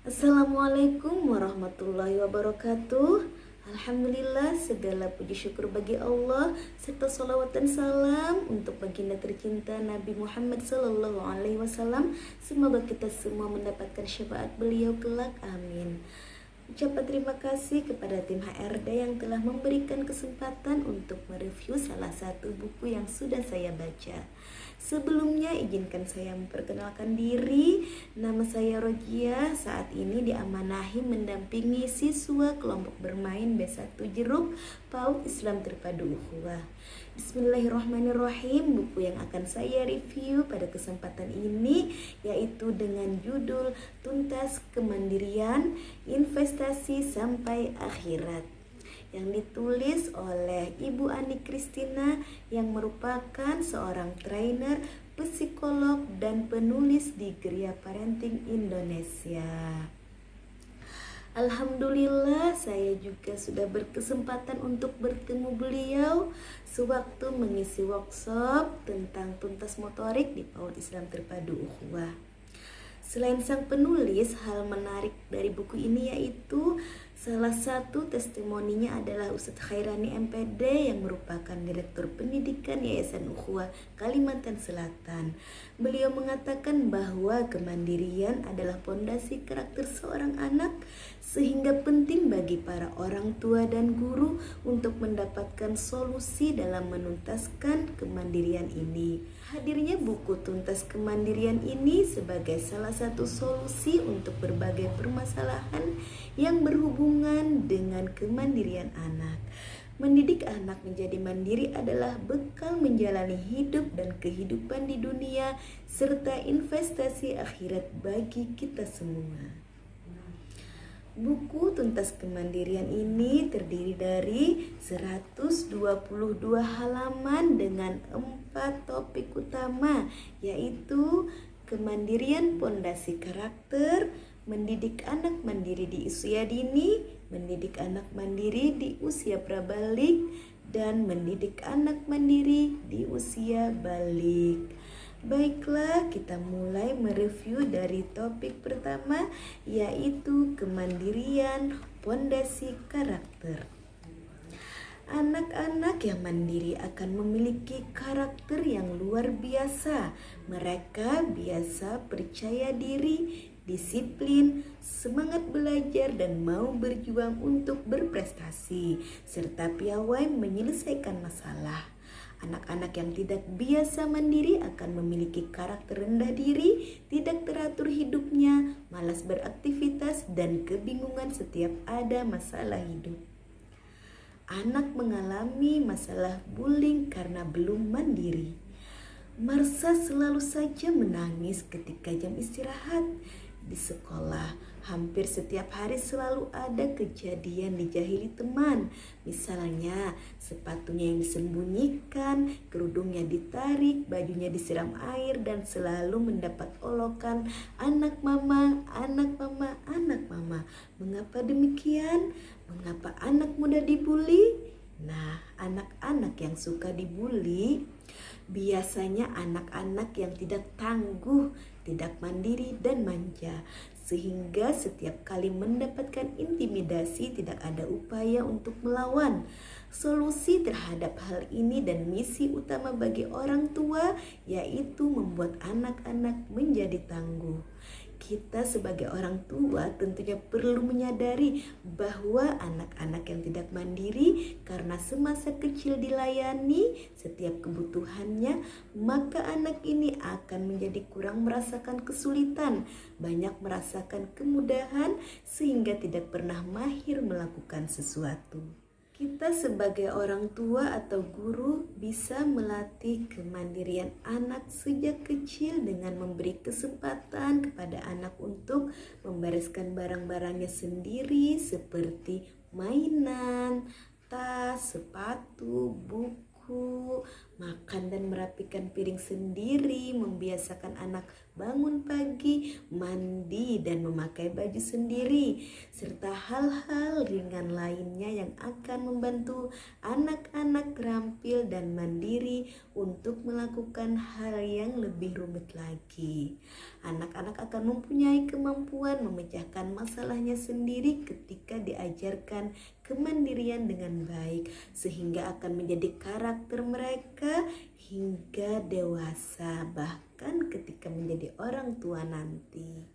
Assalamualaikum warahmatullahi wabarakatuh. Alhamdulillah, segala puji syukur bagi Allah, serta salawat dan salam untuk baginda tercinta Nabi Muhammad SAW. Semoga kita semua mendapatkan syafaat beliau kelak, amin. Ucapan terima kasih kepada tim HRD yang telah memberikan kesempatan untuk mereview salah satu buku yang sudah saya baca. Sebelumnya izinkan saya memperkenalkan diri. Nama saya Rogia, saat ini diamanahi mendampingi siswa kelompok bermain B1 Jeruk PAUD Islam Terpadu Ukhuwah. Bismillahirrahmanirrahim. Buku yang akan saya review pada kesempatan ini yaitu dengan judul Tuntas Kemandirian, Investasi Sampai Akhirat, yang ditulis oleh Ibu Ani Kristina yang merupakan seorang trainer, psikolog, dan penulis di Gria Parenting Indonesia. Alhamdulillah, saya juga sudah berkesempatan untuk bertemu beliau sewaktu mengisi workshop tentang tuntas motorik di PAUD Islam Terpadu Ukhuwah. Selain sang penulis, hal menarik dari buku ini yaitu salah satu testimoninya adalah Ustadz Khairani MPD yang merupakan Direktur Pendidikan Yayasan Ukhuwah Kalimantan Selatan. Beliau mengatakan bahwa kemandirian adalah pondasi karakter seorang anak, sehingga penting bagi para orang tua dan guru untuk mendapatkan solusi dalam menuntaskan kemandirian ini. Hadirnya buku Tuntas Kemandirian ini sebagai salah satu solusi untuk berbagai permasalahan yang berhubungan dengan kemandirian anak. Mendidik anak menjadi mandiri adalah bekal menjalani hidup dan kehidupan di dunia serta investasi akhirat bagi kita semua. Buku Tuntas Kemandirian ini terdiri dari 122 halaman dengan 4 topik utama, yaitu kemandirian pondasi karakter, mendidik anak mandiri di usia dini, mendidik anak mandiri di usia prabalik, dan mendidik anak mandiri di usia balik. Baiklah, kita mulai mereview dari topik pertama, yaitu kemandirian pondasi karakter. Anak-anak yang mandiri akan memiliki karakter yang luar biasa. Mereka biasa percaya diri, disiplin, semangat belajar, dan mau berjuang untuk berprestasi, serta piawai menyelesaikan masalah. Anak-anak yang tidak biasa mandiri akan memiliki karakter rendah diri, tidak teratur hidupnya, malas beraktivitas, dan kebingungan setiap ada masalah hidup. Anak mengalami masalah bullying karena belum mandiri. Marsha selalu saja menangis ketika jam istirahat. Di sekolah, hampir setiap hari selalu ada kejadian dijahili teman. Misalnya, sepatunya yang disembunyikan, kerudungnya ditarik, bajunya disiram air, dan selalu mendapat olokan, "Anak mama, anak mama, anak mama." Mengapa demikian? Mengapa anak mudah dibully? Nah, anak-anak yang suka dibully biasanya anak-anak yang tidak tangguh, tidak mandiri, dan manja, sehingga setiap kali mendapatkan intimidasi tidak ada upaya untuk melawan. Solusi terhadap hal ini dan misi utama bagi orang tua yaitu membuat anak-anak menjadi tangguh. Kita sebagai orang tua tentunya perlu menyadari bahwa anak-anak yang tidak mandiri karena semasa kecil dilayani setiap kebutuhannya, maka anak ini akan menjadi kurang merasakan kesulitan, banyak merasakan kemudahan sehingga tidak pernah mahir melakukan sesuatu. Kita sebagai orang tua atau guru bisa melatih kemandirian anak sejak kecil dengan memberi kesempatan kepada anak untuk membereskan barang-barangnya sendiri seperti mainan, tas, sepatu, buku, makan dan merapikan piring sendiri, membiasakan anak bangun pagi, mandi, dan memakai baju sendiri, serta hal-hal ringan lainnya yang akan membantu anak-anak terampil dan mandiri untuk melakukan hal yang lebih rumit lagi. Anak-anak akan mempunyai kemampuan memecahkan masalahnya sendiri ketika diajarkan kemandirian dengan baik, sehingga akan menjadi karakter mereka hingga dewasa, bahkan ketika menjadi orang tua nanti.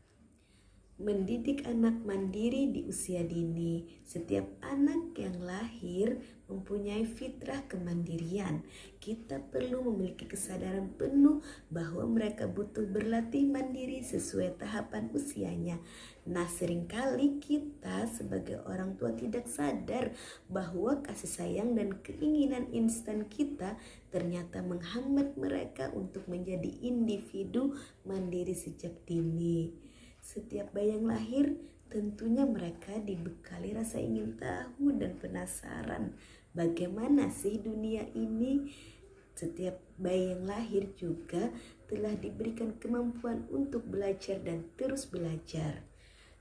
Mendidik anak mandiri di usia dini. Setiap anak yang lahir mempunyai fitrah kemandirian. Kita perlu memiliki kesadaran penuh bahwa mereka butuh berlatih mandiri sesuai tahapan usianya. Nah, seringkali kita sebagai orang tua tidak sadar bahwa kasih sayang dan keinginan instan kita ternyata menghambat mereka untuk menjadi individu mandiri sejak dini. Setiap bayi yang lahir tentunya mereka dibekali rasa ingin tahu dan penasaran bagaimana sih dunia ini. Setiap bayi yang lahir juga telah diberikan kemampuan untuk belajar dan terus belajar,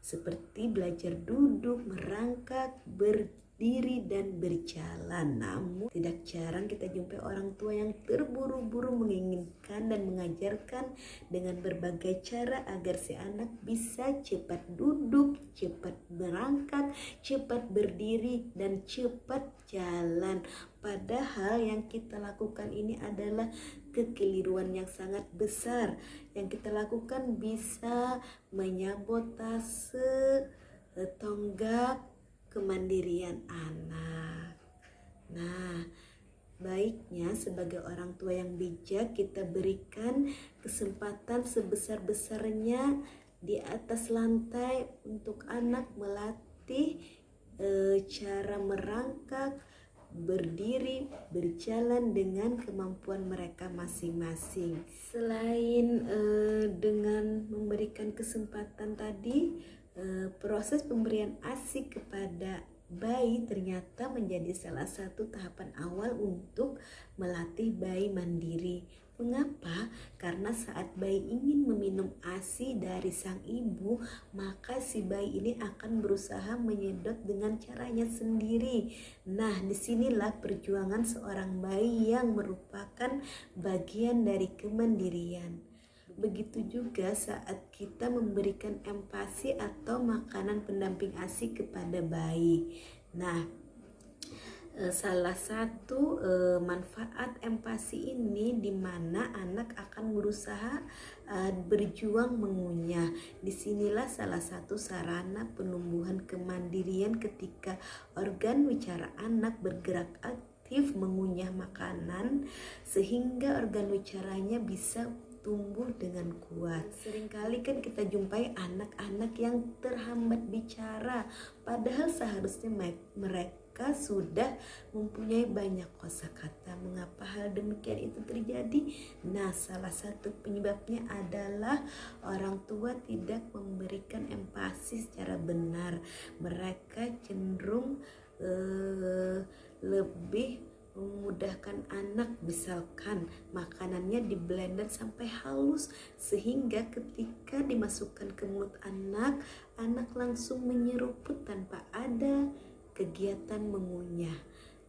seperti belajar duduk, merangkak, berdiri, dan berjalan. Namun tidak jarang kita jumpai orang tua yang terburu-buru menginginkan dan mengajarkan dengan berbagai cara agar si anak bisa cepat duduk, cepat merangkak, cepat berdiri, dan cepat jalan. Padahal yang kita lakukan ini adalah kekeliruan yang sangat besar. Yang kita lakukan bisa menyabotase tonggak kemandirian anak. Nah, baiknya sebagai orang tua yang bijak kita berikan kesempatan sebesar-besarnya di atas lantai untuk anak melatih cara merangkak, berdiri, berjalan dengan kemampuan mereka masing-masing. Selain dengan memberikan kesempatan tadi, proses pemberian ASI kepada bayi ternyata menjadi salah satu tahapan awal untuk melatih bayi mandiri. Mengapa? Karena saat bayi ingin meminum ASI dari sang ibu, maka si bayi ini akan berusaha menyedot dengan caranya sendiri. Nah, disinilah perjuangan seorang bayi yang merupakan bagian dari kemandirian. Begitu juga saat kita memberikan empasi atau makanan pendamping ASI kepada bayi. Nah, salah satu manfaat empasi ini di mana anak akan berusaha berjuang mengunyah. Disinilah salah satu sarana penumbuhan kemandirian ketika organ wicara anak bergerak aktif mengunyah makanan sehingga organ wicaranya bisa tumbuh dengan kuat. Seringkali kan kita jumpai anak-anak yang terhambat bicara, padahal seharusnya mereka sudah mempunyai banyak kosakata. Mengapa hal demikian itu terjadi? Nah, salah satu penyebabnya adalah orang tua tidak memberikan empati secara benar. Mereka cenderung lebih memudahkan anak, misalkan makanannya di blender sampai halus sehingga ketika dimasukkan ke mulut anak langsung menyeruput tanpa ada kegiatan mengunyah.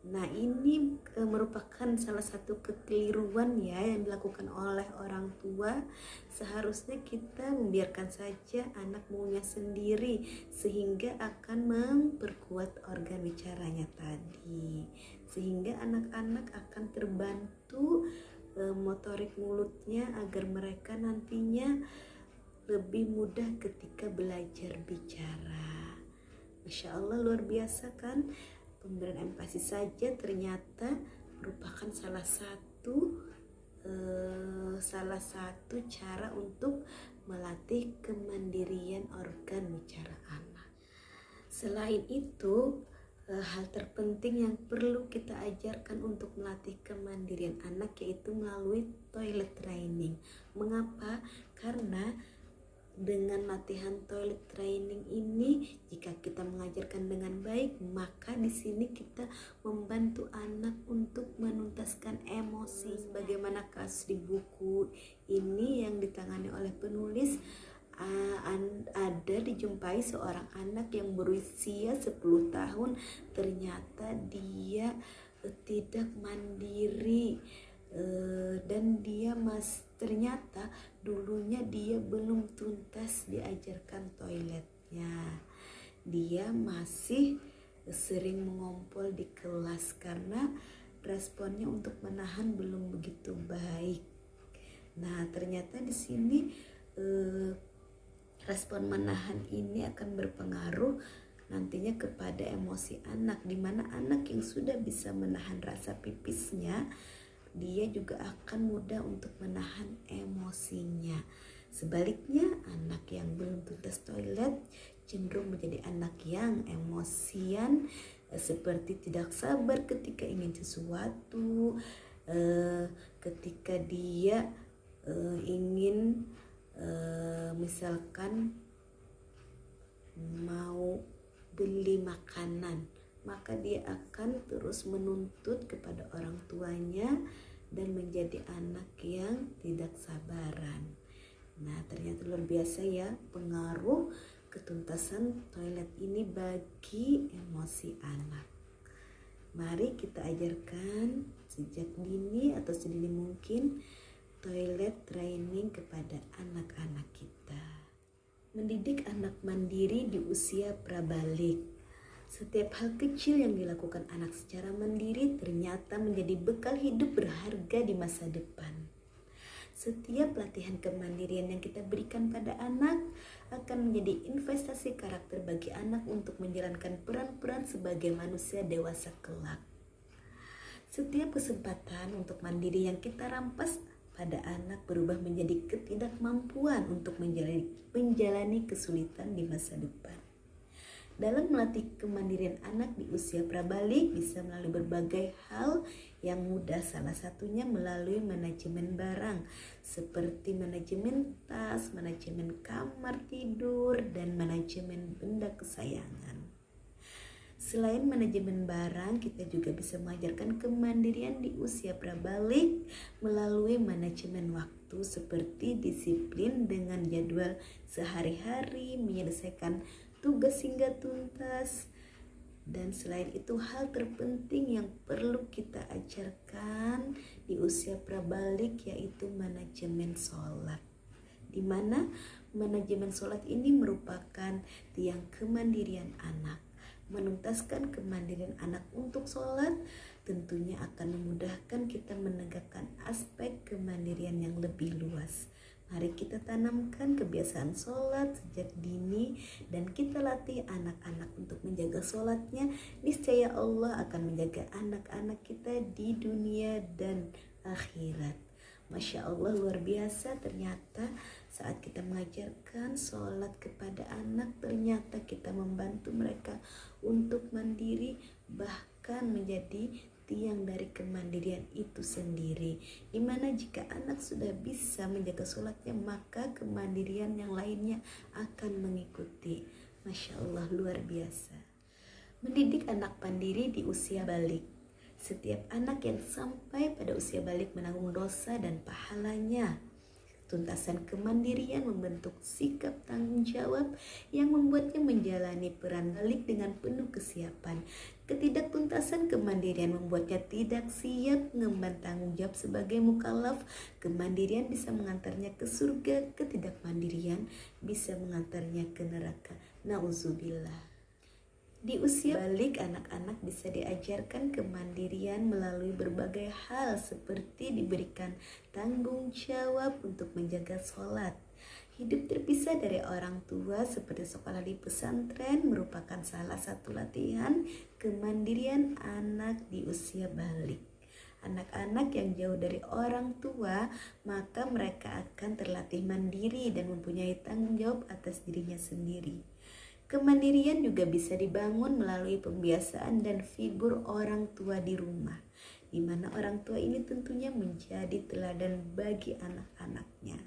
Nah, ini merupakan salah satu kekeliruan ya yang dilakukan oleh orang tua. Seharusnya kita membiarkan saja anak mengunyah sendiri sehingga akan memperkuat organ bicaranya tadi, sehingga anak-anak akan terbantu motorik mulutnya agar mereka nantinya lebih mudah ketika belajar bicara. Masya Allah, luar biasa kan? Pemberian empati saja ternyata merupakan salah satu cara untuk melatih kemandirian organ bicara anak. Selain itu, hal terpenting yang perlu kita ajarkan untuk melatih kemandirian anak yaitu melalui toilet training. Mengapa? Karena Dengan latihan toilet training ini, jika kita mengajarkan dengan baik, maka di sini kita membantu anak untuk menuntaskan emosi. Sebagaimana kasus di buku ini yang ditangani oleh penulis, ada dijumpai seorang anak yang berusia 10 tahun, ternyata dia tidak mandiri, dan dia ternyata dulunya dia belum tuntas diajarkan toiletnya. Dia masih sering mengompol di kelas karena responnya untuk menahan belum begitu baik. Nah, ternyata di sini respon menahan ini akan berpengaruh nantinya kepada emosi anak, di mana anak yang sudah bisa menahan rasa pipisnya, dia juga akan mudah untuk menahan emosinya. Sebaliknya, anak yang belum tuntas toilet cenderung menjadi anak yang emosian, seperti tidak sabar ketika ingin sesuatu, ketika dia ingin misalkan mau beli makanan, maka dia akan terus menuntut kepada orang tuanya dan menjadi anak yang tidak sabaran. Nah, ternyata luar biasa ya pengaruh ketuntasan toilet ini bagi emosi anak. Mari kita ajarkan sejak dini atau sedini mungkin toilet training kepada anak-anak kita. Mendidik anak mandiri di usia prabalik. Setiap hal kecil yang dilakukan anak secara mandiri ternyata menjadi bekal hidup berharga di masa depan. Setiap latihan kemandirian yang kita berikan pada anak akan menjadi investasi karakter bagi anak untuk menjalankan peran-peran sebagai manusia dewasa kelak. Setiap kesempatan untuk mandiri yang kita rampas pada anak berubah menjadi ketidakmampuan untuk menjalani kesulitan di masa depan. Dalam melatih kemandirian anak di usia prabalik bisa melalui berbagai hal yang mudah, salah satunya melalui manajemen barang seperti manajemen tas, manajemen kamar tidur, dan manajemen benda kesayangan. Selain manajemen barang, kita juga bisa mengajarkan kemandirian di usia prabalik melalui manajemen waktu seperti disiplin dengan jadwal sehari-hari, menyelesaikan tugas hingga tuntas. Dan selain itu, hal terpenting yang perlu kita ajarkan di usia prabalik yaitu manajemen sholat, di mana manajemen sholat ini merupakan tiang kemandirian anak. Menuntaskan kemandirian anak untuk sholat tentunya akan memudahkan kita menegakkan aspek kemandirian yang lebih luas. Mari kita tanamkan kebiasaan sholat sejak dini dan kita latih anak-anak untuk menjaga sholatnya. Niscaya Allah akan menjaga anak-anak kita di dunia dan akhirat. Masya Allah, luar biasa. Ternyata saat kita mengajarkan sholat kepada anak, ternyata kita membantu mereka untuk mandiri, bahkan menjadi tiang dari kemandirian itu sendiri. Dimana jika anak sudah bisa menjaga sholatnya, maka kemandirian yang lainnya akan mengikuti. Masya Allah, luar biasa. Mendidik anak mandiri di usia balik. Setiap anak yang sampai pada usia balik menanggung dosa dan pahalanya. Tuntasan kemandirian membentuk sikap tanggung jawab yang membuatnya menjalani peran balik dengan penuh kesiapan. Ketidaktuntasan kemandirian membuatnya tidak siap mengemban tanggung jawab sebagai mukallaf. Kemandirian bisa mengantarnya ke surga, ketidakmandirian bisa mengantarnya ke neraka. Nauzubillah. Di usia balik, anak-anak bisa diajarkan kemandirian melalui berbagai hal seperti diberikan tanggung jawab untuk menjaga sholat. Hidup terpisah dari orang tua seperti sekolah di pesantren merupakan salah satu latihan kemandirian anak di usia balik. Anak-anak yang jauh dari orang tua, maka mereka akan terlatih mandiri dan mempunyai tanggung jawab atas dirinya sendiri. Kemandirian juga bisa dibangun melalui pembiasaan dan figur orang tua di rumah, di mana orang tua ini tentunya menjadi teladan bagi anak-anaknya.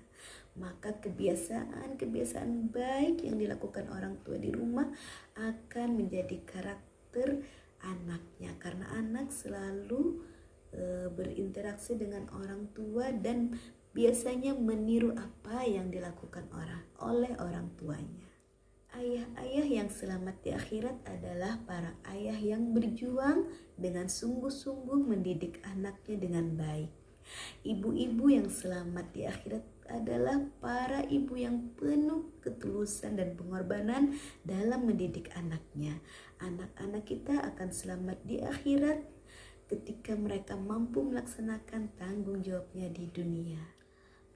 maka kebiasaan-kebiasaan baik yang dilakukan orang tua di rumah akan menjadi karakter anaknya, karena anak selalu berinteraksi dengan orang tua dan biasanya meniru apa yang dilakukan oleh orang tuanya. Ayah-ayah yang selamat di akhirat adalah para ayah yang berjuang dengan sungguh-sungguh mendidik anaknya dengan baik. Ibu-ibu yang selamat di akhirat adalah para ibu yang penuh ketulusan dan pengorbanan dalam mendidik anaknya. Anak-anak kita akan selamat di akhirat ketika mereka mampu melaksanakan tanggung jawabnya di dunia.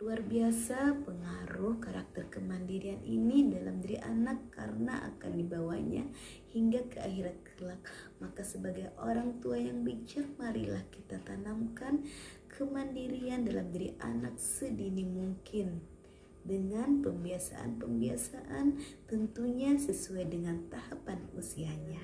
Luar biasa pengaruh karakter kemandirian ini dalam diri anak karena akan dibawanya hingga ke akhirat kelak. Maka sebagai orang tua yang bijak, marilah kita tanamkan kemandirian dalam diri anak sedini mungkin dengan pembiasaan-pembiasaan tentunya sesuai dengan tahapan usianya.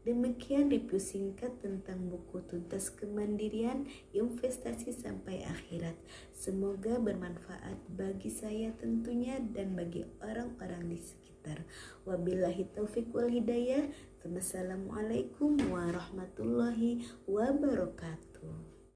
Demikian review singkat tentang buku Tuntas Kemandirian Investasi Sampai Akhirat. Semoga bermanfaat bagi saya tentunya dan bagi orang-orang di sekitar. Wabillahi taufiq wal hidayah. Wassalamualaikum warahmatullahi wabarakatuh.